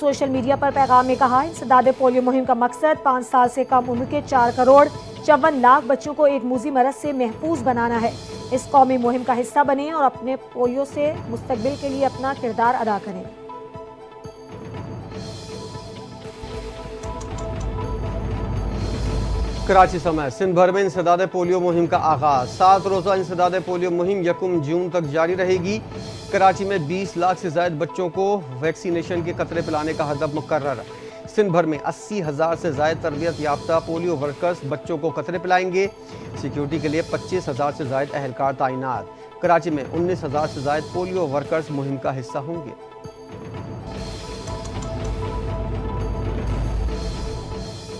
Social media پر پیغام میں کہا، انسداد پولیو مہم کا مقصد 5 سال سے کم عمر کے 4,54,00,000 بچوں کو ایک موذی مرض سے محفوظ بنانا ہے۔ اس قومی مہم کا حصہ بنیں اور اپنے پولیو سے مستقبل کے لیے اپنا کردار ادا کریں۔ کراچی سمیت سندھ بھر میں انسداد پولیو مہم کا آغاز۔ 7 روزہ انسداد پولیو مہم 1 جون تک جاری رہے گی۔ کراچی میں 20 لاکھ سے زائد بچوں کو ویکسینیشن کے قطرے پلانے کا ہدف مقرر۔ سندھ بھر میں 80,000 سے زائد تربیت یافتہ پولیو ورکرز بچوں کو قطرے پلائیں گے۔ سیکیورٹی کے لیے 25,000 سے زائد اہلکار تعینات۔ کراچی میں 19,000 سے زائد پولیو ورکرز مہم کا حصہ ہوں گے۔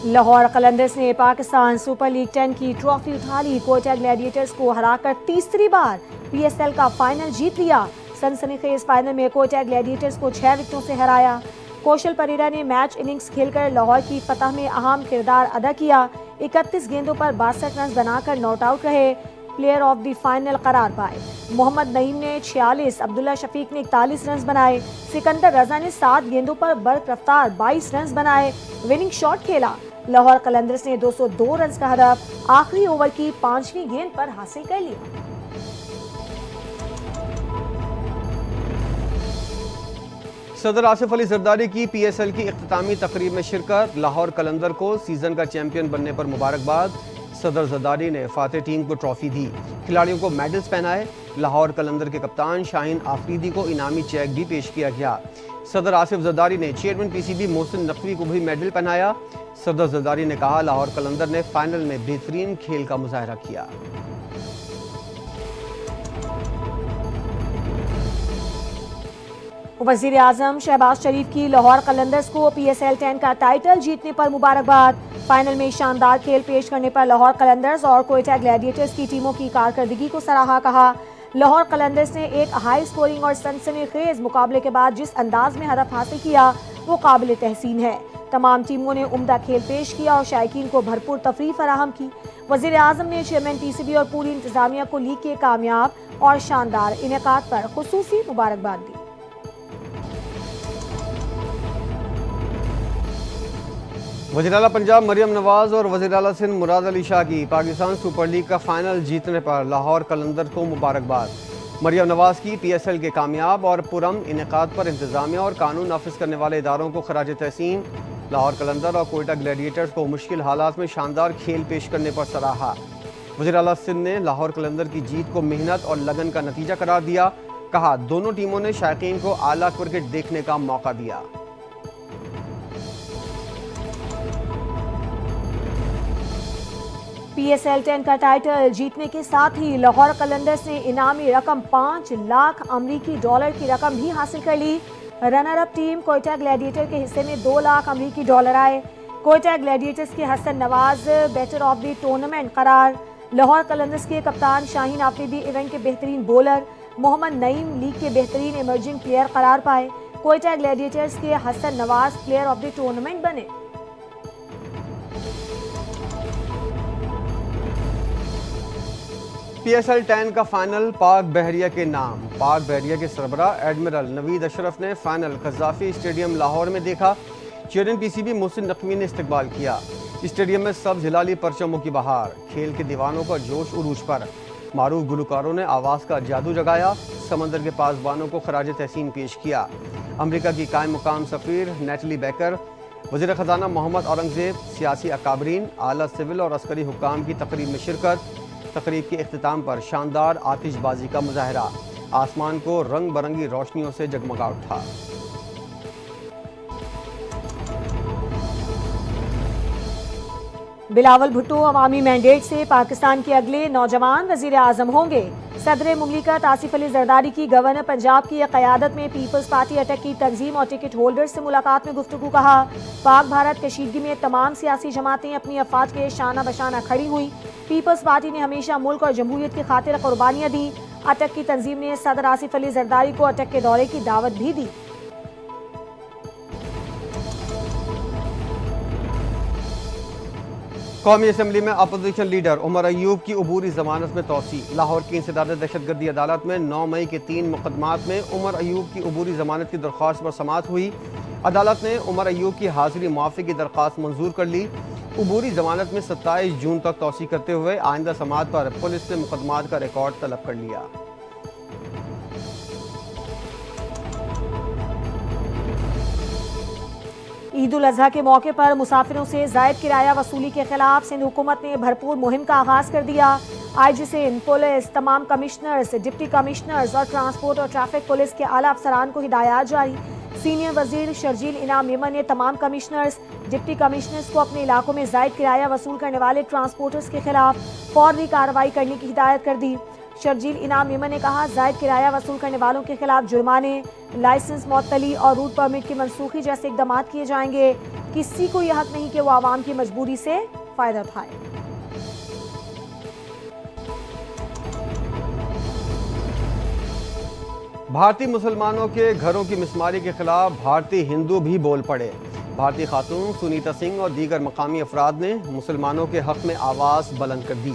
لاہور قلندرز نے پاکستان سپر لیگ 10 کی ٹرافی اٹھا لی۔ کوئٹہ گلیڈیٹرز کو ہرا کر تیسری بار پی ایس ایل کا فائنل جیت لیا۔ سنسنی خیز فائنل میں کوئٹہ گلیڈیٹرز کو 6 وکٹوں سے ہرایا۔ کوشل پریرا نے میچ اننگز کھیل کر لاہور کی فتح میں اہم کردار ادا کیا۔ 31 گیندوں پر 62 رنز بنا کر ناٹ آؤٹ رہے، پلیئر آف دی فائنل قرار پائے۔ محمد نعیم نے 46، عبداللہ شفیق نے 41 رنز بنائے۔ سکندر رضا نے 7 گیندوں پر برق رفتار 22 رنز بنائے، وننگ شاٹ کھیلا۔ لاہور قلندرز نے 202 رنز کا ہدف آخری اوور کی 5ویں گیند پر حاصل کر لیا۔ صدر آصف علی زرداری کی پی ایس ایل کی اختتامی تقریب میں شرکت۔ لاہور قلندر کو سیزن کا چیمپئن بننے پر مبارکباد۔ صدر زرداری نے فاتح ٹیم کو ٹرافی دی، کھلاڑیوں کو میڈلز پہنائے۔ لاہور قلندر کے کپتان شاہین آفریدی کو انعامی چیک بھی پیش کیا گیا۔ صدر آصف زرداری نے chairman P C B Mohsin Naqvi کو بھی میڈل پہنایا۔ صدر زرداری نے کہا، لاہور قلندر نے فائنل میں بہترین کھیل کا مظاہرہ کیا۔ وزیر اعظم شہباز شریف کی لاہور قلندرز کو پی ایس ایل 10 کا ٹائٹل جیتنے پر مبارکباد۔ فائنل میں شاندار کھیل پیش کرنے پر لاہور قلندرز اور کوئٹہ گلیڈیٹرز کی ٹیموں کی کارکردگی کو سراہا۔ کہا، لاہور قلندرز نے ایک ہائی سکورنگ اور سنسنی خیز مقابلے کے بعد جس انداز میں ہدف حاصل کیا وہ قابل تحسین ہے۔ تمام ٹیموں نے عمدہ کھیل پیش کیا اور شائقین کو بھرپور تفریح فراہم کی۔ وزیر اعظم نے چیئرمین پی سی بی اور پوری انتظامیہ کو لیگ کے کامیاب اور شاندار انعقاد پر خصوصی مبارکباد دی۔ وزیر اعلیٰ پنجاب مریم نواز اور وزیر اعلیٰ سندھ مراد علی شاہ کی پاکستان سپر لیگ کا فائنل جیتنے پر لاہور قلندر کو مبارکباد۔ مریم نواز کی پی ایس ایل کے کامیاب اور پرامن انعقاد پر انتظامیہ اور قانون نافذ کرنے والے اداروں کو خراج تحسین۔ لاہور قلندر اور کوئٹہ گلیڈیٹرز کو مشکل حالات میں شاندار کھیل پیش کرنے پر سراہا۔ وزیر اعلیٰ سندھ نے لاہور قلندر کی جیت کو محنت اور لگن کا نتیجہ قرار دیا۔ کہا، دونوں ٹیموں نے شائقین کو اعلیٰ کرکٹ دیکھنے کا موقع دیا۔ پی ایس ایل 10 کا ٹائٹل جیتنے کے ساتھ ہی لاہور قلندرز نے انعامی رقم 5 لاکھ امریکی ڈالر کی رقم بھی حاصل کر لی۔ Runner up team Quetta gladiator کے حصے میں 2 لاکھ امریکی ڈالر آئے۔ کوئٹہ گلیڈیٹرز کے Hasan Nawaz better of the tournament قرار۔ لاہور قلندرز کے کپتان شاہین آفریدی ایونٹ کے بہترین بولر، محمد نعیم لیگ کے بہترین ایمرجنگ پلیئر قرار پائے۔ کوئٹہ گلیڈیٹرز کے Hasan Nawaz player of the tournament بنے۔ پی ایس ایل 10 کا فائنل پاک بحریہ کے نام۔ پاک بحریہ کے سربراہ ایڈمرل نوید اشرف نے فائنل قذافی اسٹیڈیم لاہور میں دیکھا۔ Chairman P C B Mohsin Naqvi نے استقبال کیا۔ اسٹیڈیم میں سبز ہلالی پرچموں کی بہار، کھیل کے دیوانوں کا جوش عروج پر۔ معروف گلوکاروں نے آواز کا جادو جگایا، سمندر کے پاسبانوں کو خراج تحسین پیش کیا۔ امریکہ کی قائم مقام سفیر نیٹلی بیکر، وزیر خزانہ محمد اورنگزیب، سیاسی اکابرین، اعلیٰ سول اور عسکری حکام کی تقریب میں شرکت۔ تقریب کے اختتام پر شاندار آتش بازی کا مظاہرہ، آسمان کو رنگ برنگی روشنیوں سے جگمگا اٹھا۔ بلاول بھٹو عوامی مینڈیٹ سے پاکستان کے اگلے نوجوان وزیر اعظم ہوں گے۔ صدر مملکت آصف علی زرداری کی گورنر پنجاب کی قیادت میں پیپلز پارٹی اٹک کی تنظیم اور ٹکٹ ہولڈر سے ملاقات میں گفتگو۔ کہا، پاک بھارت کشیدگی میں تمام سیاسی جماعتیں اپنی افواج کے شانہ بشانہ کھڑی ہوئیں۔ پیپلز پارٹی نے ہمیشہ ملک اور جمہوریت کی خاطر قربانیاں دی۔ اٹک کی تنظیم نے صدر آصف علی زرداری کو اٹک کے دورے کی دعوت بھی دی۔ قومی اسمبلی میں اپوزیشن لیڈر عمر ایوب کی عبوری ضمانت میں توسیع۔ لاہور کی انسداد دہشت گردی عدالت میں 9 مئی کے 3 مقدمات میں عمر ایوب کی عبوری ضمانت کی درخواست پر سماعت ہوئی۔ عدالت نے عمر ایوب کی حاضری معافی کی درخواست منظور کر لی۔ عبوری ضمانت میں 27 جون تک توسیع کرتے ہوئے آئندہ سماعت پر پولیس سے مقدمات کا ریکارڈ طلب کر لیا۔ عید الاضحیٰ کے موقع پر مسافروں سے زائد کرایہ وصولی کے خلاف سندھ حکومت نے بھرپور مہم کا آغاز کر دیا۔ آئی جی سندھ، پولیس، تمام کمشنرز، ڈپٹی کمشنرز اور ٹرانسپورٹ اور ٹریفک پولیس کے اعلیٰ افسران کو ہدایات جاری۔ سینئر وزیر شرجیل انعام میمن نے تمام کمشنرز، ڈپٹی کمشنرز کو اپنے علاقوں میں زائد کرایہ وصول کرنے والے ٹرانسپورٹرز کے خلاف فوری کارروائی کرنے کی ہدایت کر دی۔ شرجیل انعام میمن نے کہا، زائد کرایہ وصول کرنے والوں کے خلاف جرمانے، لائسنس معطلی اور روٹ پرمٹ کی منسوخی جیسے اقدامات کیے جائیں گے۔ کسی کو یہ حق نہیں کہ وہ عوام کی مجبوری سے فائدہ اٹھائے۔ بھارتی مسلمانوں کے گھروں کی مسماری کے خلاف بھارتی ہندو بھی بول پڑے۔ بھارتی خاتون سنیتا سنگھ اور دیگر مقامی افراد نے مسلمانوں کے حق میں آواز بلند کر دی۔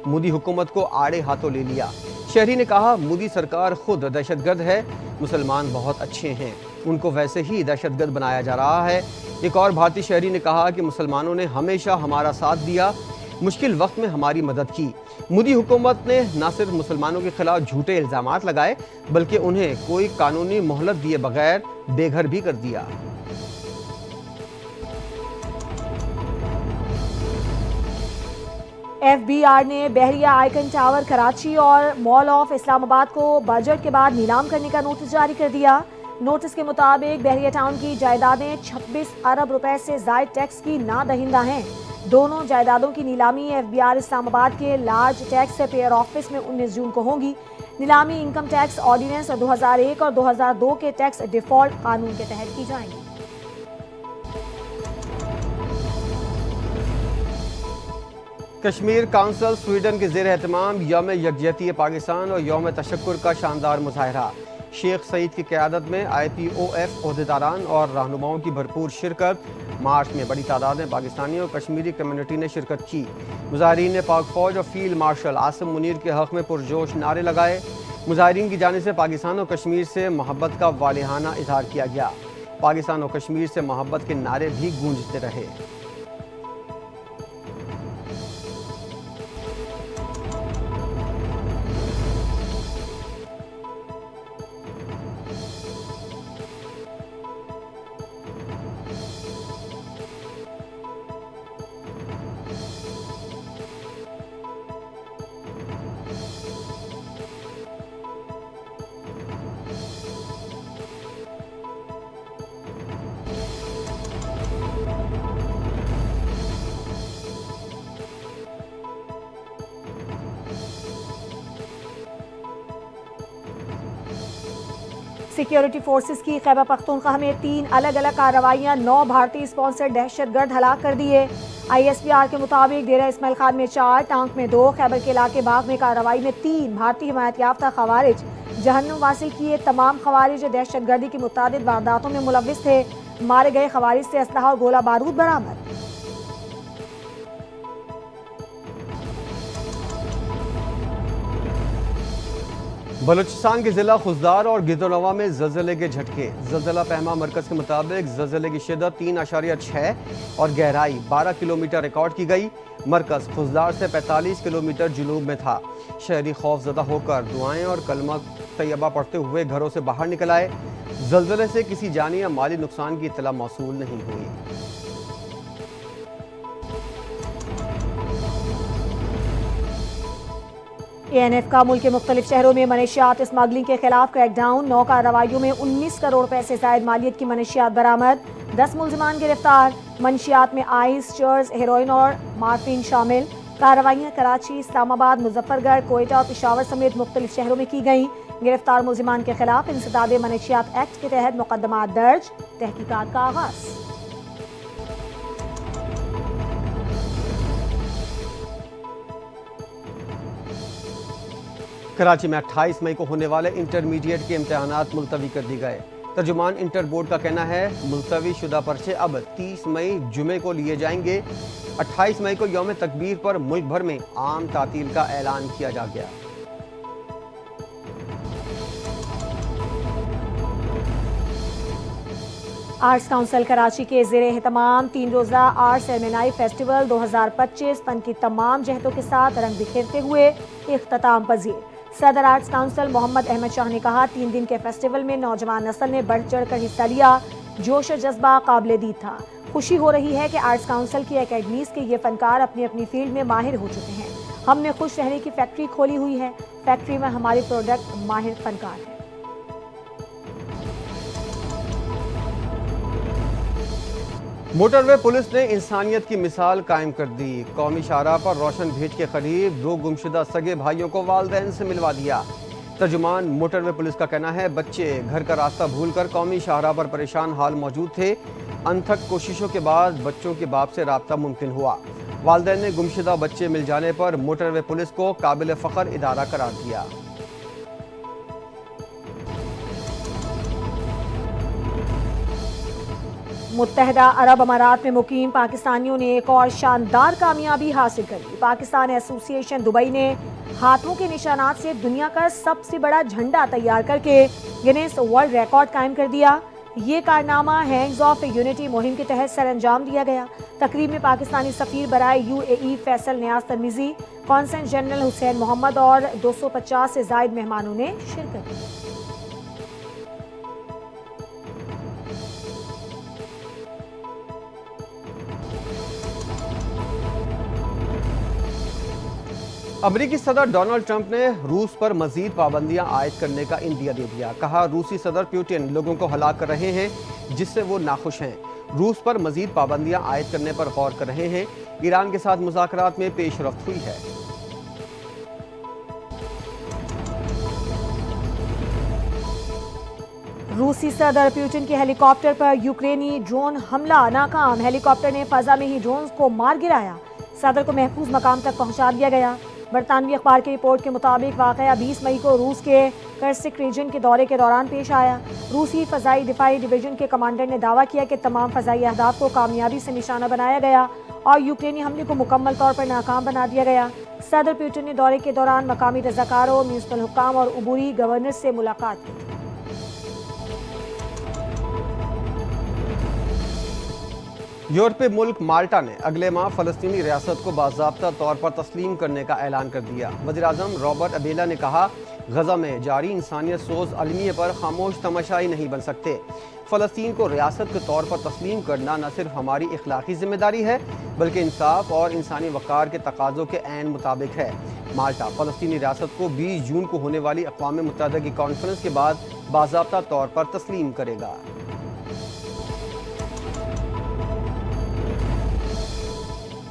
مودی حکومت کو آڑے ہاتھوں لے لیا۔ شہری نے کہا، مودی سرکار خود دہشت گرد ہے، مسلمان بہت اچھے ہیں، ان کو ویسے ہی دہشت گرد بنایا جا رہا ہے۔ ایک اور بھارتی شہری نے کہا کہ مسلمانوں نے ہمیشہ ہمارا ساتھ دیا، مشکل وقت میں ہماری مدد کی۔ مودی حکومت نے نہ صرف مسلمانوں کے خلاف جھوٹے الزامات لگائے بلکہ انہیں کوئی قانونی مہلت دیے بغیر بے گھر بھی کر دیا۔ ایف بی آر نے بحریہ آئیکن ٹاور کراچی اور مال آف اسلام آباد کو بجٹ کے بعد نیلام کرنے کا نوٹس جاری کر دیا۔ نوٹس کے مطابق بحریہ ٹاؤن کی جائیدادیں 26 ارب روپے سے زائد ٹیکس کی نا دہندہ ہیں۔ دونوں جائیدادوں کی نیلامی ایف بی آر اسلام آباد کے لارج ٹیکس پیئر آفس میں 19 جون کو ہوگی۔ نیلامی انکم ٹیکس آرڈیننس 2001 اور 2002 کے ٹیکس ڈیفالٹ قانون کے تحت کی جائیں گی۔ کشمیر کونسل سویڈن کے زیر اہتمام یوم یکجہتی پاکستان اور یوم تشکر کا شاندار مظاہرہ۔ شیخ سعید کی قیادت میں آئی پی او ایف عہدیداران اور رہنماؤں کی بھرپور شرکت۔ مارچ میں بڑی تعداد میں پاکستانی اور کشمیری کمیونٹی نے شرکت کی۔ مظاہرین نے پاک فوج اور فیلڈ مارشل عاصم منیر کے حق میں پرجوش نعرے لگائے۔ مظاہرین کی جانب سے پاکستان اور کشمیر سے محبت کا والہانہ اظہار کیا گیا۔ پاکستان اور کشمیر سے محبت کے نعرے بھی گونجتے رہے۔ سیکیورٹی فورسز کی خیبر پختونخوا میں 3 الگ الگ کارروائیاں 9 بھارتی اسپانسر دہشت گرد ہلاک کر دیے۔ آئی ایس پی آر کے مطابق ڈیرہ اسماعیل خان میں 4، ٹانک میں 2، خیبر کے علاقے باغ میں کارروائی میں 3 بھارتی حمایت یافتہ خوارج جہنم واصل کیے۔ تمام خوارج دہشت گردی کی متعدد وارداتوں میں ملوث تھے۔ مارے گئے خوارج سے اسلحہ اور گولہ بارود برآمد۔ بلوچستان کے ضلع خضدار اور گدرنوا میں زلزلے کے جھٹکے۔ زلزلہ پیما مرکز کے مطابق زلزلے کی شدت 3.6 اور گہرائی 12 کلومیٹر ریکارڈ کی گئی۔ مرکز خضدار سے 45 کلومیٹر جنوب میں تھا۔ شہری خوف زدہ ہو کر دعائیں اور کلمہ طیبہ پڑھتے ہوئے گھروں سے باہر نکل آئے۔ زلزلے سے کسی جانی یا مالی نقصان کی اطلاع موصول نہیں ہوئی۔ اے این ایف کا ملک کے مختلف شہروں میں منشیات اسمگلنگ کے خلاف کریک ڈاؤن۔ 9 کارروائیوں میں 19 کروڑ روپے سے زائد مالیت کی منشیات برآمد۔ 10 ملزمان گرفتار۔ منشیات میں آئس، چرس، ہیروئن اور مارفین شامل۔ کارروائیاں کراچی، اسلام آباد، مظفر گڑھ، کوئٹہ اور پشاور سمیت مختلف شہروں میں کی گئیں۔ گرفتار ملزمان کے خلاف انسداد منشیات ایکٹ کے تحت مقدمات درج۔ تحقیقات کا آغاز۔ کراچی میں 28 مئی کو ہونے والے انٹرمیڈیٹ کے امتحانات ملتوی کر دی گئے۔ ترجمان انٹر بورڈ کا کہنا ہے ملتوی شدہ پرچے اب 30 مئی جمعے کو لیے جائیں گے۔ 28 مئی کو یوم تکبیر پر ملک بھر میں عام تعطیل کا اعلان کیا جا گیا۔ آرٹس کونسل کراچی کے زیر اہتمام 3 روزہ آرٹس سرمنائی فیسٹیول 2025 فن کی تمام جہتوں کے ساتھ رنگ بکھیرتے ہوئے اختتام پذیر۔ صدر آرٹس کونسل محمد احمد شاہ نے کہا 3 دن کے فیسٹیول میں نوجوان نسل نے بڑھ چڑھ کر حصہ لیا، جوش و جذبہ قابل دید تھا۔ خوشی ہو رہی ہے کہ آرٹس کونسل کی اکیڈمیز کے یہ فنکار اپنی اپنی فیلڈ میں ماہر ہو چکے ہیں۔ ہم نے خوش رہنے کی فیکٹری کھولی ہوئی ہے، فیکٹری میں ہماری پروڈکٹ ماہر فنکار ہیں۔ موٹر وے پولیس نے انسانیت کی مثال قائم کر دی۔ قومی شاہراہ پر روشن بھیٹ کے قریب 2 گمشدہ سگے بھائیوں کو والدین سے ملوا دیا۔ ترجمان موٹر وے پولیس کا کہنا ہے بچے گھر کا راستہ بھول کر قومی شاہراہ پر پریشان حال موجود تھے۔ انتھک کوششوں کے بعد بچوں کے باپ سے رابطہ ممکن ہوا۔ والدین نے گمشدہ بچے مل جانے پر موٹر وے پولیس کو قابل فخر ادارہ قرار دیا۔ متحدہ عرب امارات میں مقیم پاکستانیوں نے ایک اور شاندار کامیابی حاصل کر لی۔ پاکستان ایسوسی ایشن دبئی نے ہاتھوں کے نشانات سے دنیا کا سب سے بڑا جھنڈا تیار کر کے گینیس ورلڈ ریکارڈ قائم کر دیا۔ یہ کارنامہ ہینڈز آف یونٹی مہم کے تحت سر انجام دیا گیا۔ تقریب میں پاکستانی سفیر برائے UAE فیصل نیاز ترمیزی، قونصل جنرل حسین محمد اور 250 سے زائد مہمانوں نے شرکت کی۔ امریکی صدر ڈونلڈ ٹرمپ نے روس پر مزید پابندیاں عائد کرنے کا عندیہ دے دیا۔ کہا روسی صدر پوٹن لوگوں کو ہلاک کر رہے ہیں جس سے وہ ناخوش ہیں۔ روس پر مزید پابندیاں عائد کرنے پر غور کر رہے ہیں۔ ایران کے ساتھ مذاکرات میں پیش رفت ہوئی ہے۔ روسی صدر پوٹن کے ہیلی کاپٹر پر یوکرینی ڈرون حملہ ناکام۔ ہیلی کاپٹر نے فضا میں ہی ڈرونز کو مار گرایا۔ صدر کو محفوظ مقام تک پہنچا دیا گیا۔ برطانوی اخبار کی رپورٹ کے مطابق واقعہ 20 مئی کو روس کے کرسک ریجن کے دورے کے دوران پیش آیا۔ روسی فضائی دفاعی ڈویژن کے کمانڈر نے دعویٰ کیا کہ تمام فضائی اہداف کو کامیابی سے نشانہ بنایا گیا اور یوکرینی حملے کو مکمل طور پر ناکام بنا دیا گیا۔ صدر پوٹن نے دورے کے دوران مقامی رضاکاروں، میونسپل حکام اور عبوری گورنر سے ملاقات کی۔ یورپی ملک مالٹا نے اگلے ماہ فلسطینی ریاست کو باضابطہ طور پر تسلیم کرنے کا اعلان کر دیا۔ وزیراعظم رابرٹ ابیلا نے کہا غزہ میں جاری انسانیت سوز المیہ پر خاموش تماشائی نہیں بن سکتے۔ فلسطین کو ریاست کے طور پر تسلیم کرنا نہ صرف ہماری اخلاقی ذمہ داری ہے بلکہ انصاف اور انسانی وقار کے تقاضوں کے عین مطابق ہے۔ مالٹا فلسطینی ریاست کو 20 جون کو ہونے والی اقوام متحدہ کی کانفرنس کے بعد باضابطہ طور پر تسلیم کرے گا۔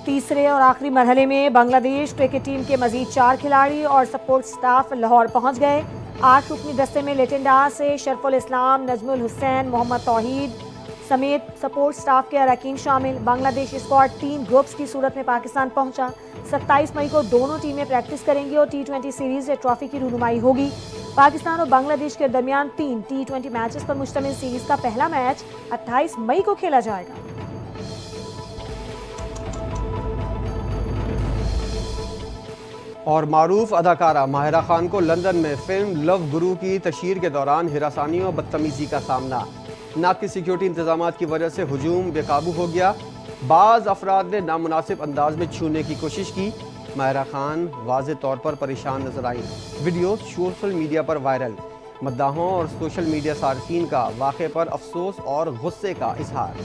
تیسرے اور آخری مرحلے میں بنگلہ دیش کرکٹ ٹیم کے مزید 4 کھلاڑی اور سپورٹ سٹاف لاہور پہنچ گئے۔ 8 رکنی دستے میں لٹنڈا سے شرف الاسلام، نجم الحسین، محمد توحید سمیت سپورٹ سٹاف کے اراکین شامل۔ بنگلہ دیش اسکواڈ 3 گروپس کی صورت میں پاکستان پہنچا۔ 27 مئی کو دونوں ٹیمیں پریکٹس کریں گی اور T20 سیریز ٹرافی کی رونمائی ہوگی۔ پاکستان اور بنگلہ دیش کے درمیان 3 T20 میچز پر مشتمل سیریز کا پہلا میچ 28 مئی کو کھیلا جائے گا۔ اور معروف اداکارہ ماہرہ خان کو لندن میں فلم لو گرو کی تشہیر کے دوران ہراسانی اور بدتمیزی کا سامنا۔ ناقص سیکیورٹی انتظامات کی وجہ سے ہجوم بے قابو ہو گیا۔ بعض افراد نے نامناسب انداز میں چھونے کی کوشش کی۔ ماہرہ خان واضح طور پر پریشان نظر آئیں۔ ویڈیوز سوشل میڈیا پر وائرل۔ مداحوں اور سوشل میڈیا صارفین کا واقعے پر افسوس اور غصے کا اظہار۔